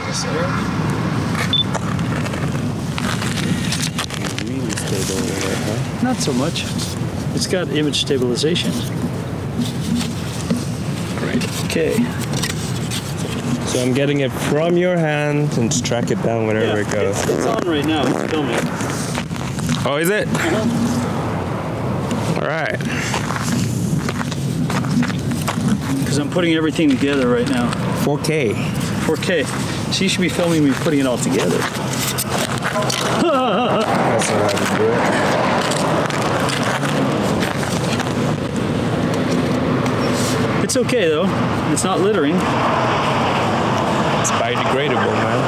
Yes, sir. Really stable over there, huh? Not so much. It's got image stabilization. Right. Okay. So I'm getting it from your hand and just track it down wherever it goes. It's on right now. It's filming. Oh, is it? All right. Because I'm putting everything together right now. 4K. 4K. So you should be filming me putting it all together. That's not how to do it. It's okay though. It's not littering. It's biodegradable, man.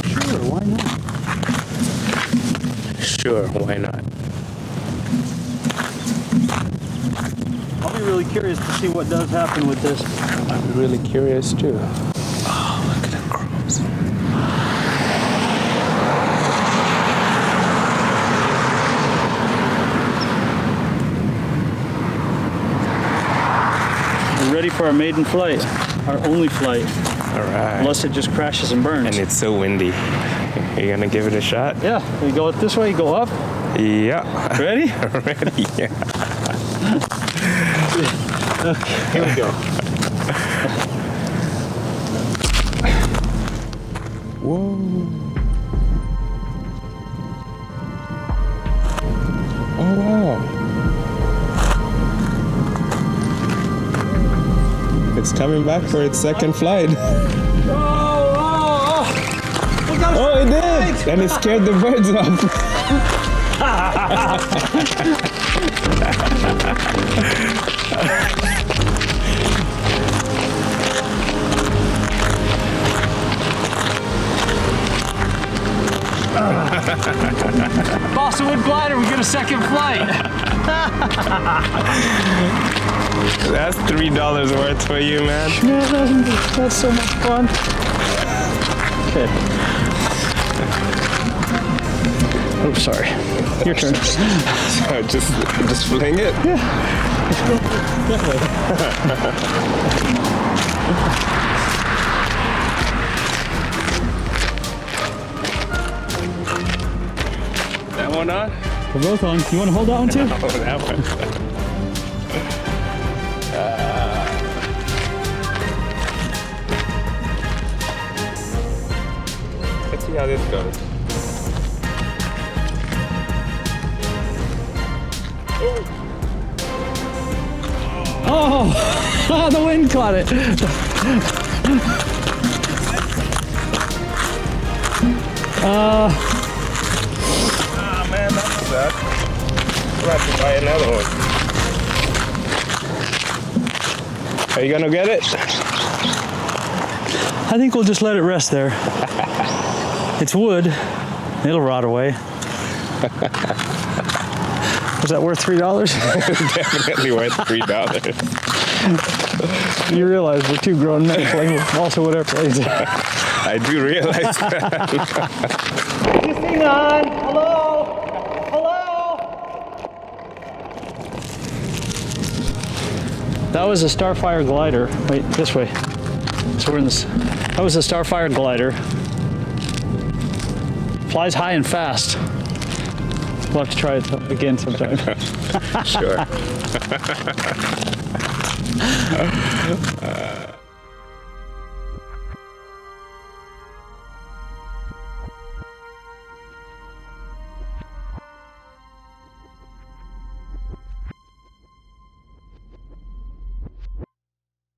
Sure, why not? Sure, why not? I'll be really curious to see what does happen with this. I'm really curious too. Oh, look at the crumbs. We're ready for our maiden flight. Our only flight. All right. Unless it just crashes and burns. And it's so windy. Are you gonna give it a shot? Yeah, we go this way, go up. Yeah. Ready? Ready, yeah. Here we go. Whoa. Oh, wow. It's coming back for its second flight. Oh, it did! And it scared the birds off. Balsa wood glider, we get a second flight. That's $3 worth for you, man. That's so much fun. Okay. Oh, sorry. Your turn. So just fling it. Yeah. That one on? We're both on. You want to hold that one too? Oh, that one. Let's see how this goes. Oh, the wind caught it. Ah, man, that's sad. We'll have to buy another one. Are you gonna get it? I think we'll just let it rest there. It's wood. It'll rot away. Was that worth $3? Definitely worth $3. You realize we're two grown men playing with balsa wood airplanes. I do realize that. This thing on. Hello. Hello. That was a Starfire glider. Wait, this way. So we're in this. That was a Starfire glider. Flies high and fast. We'll have to try it again sometime. Sure.